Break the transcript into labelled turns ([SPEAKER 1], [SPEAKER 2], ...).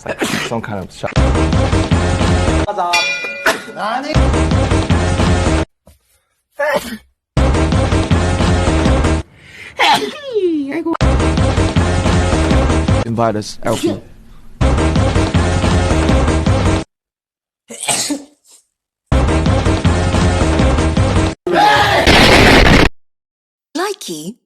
[SPEAKER 1] It's like some kind of shot. Invite us, Alfie.
[SPEAKER 2] Likey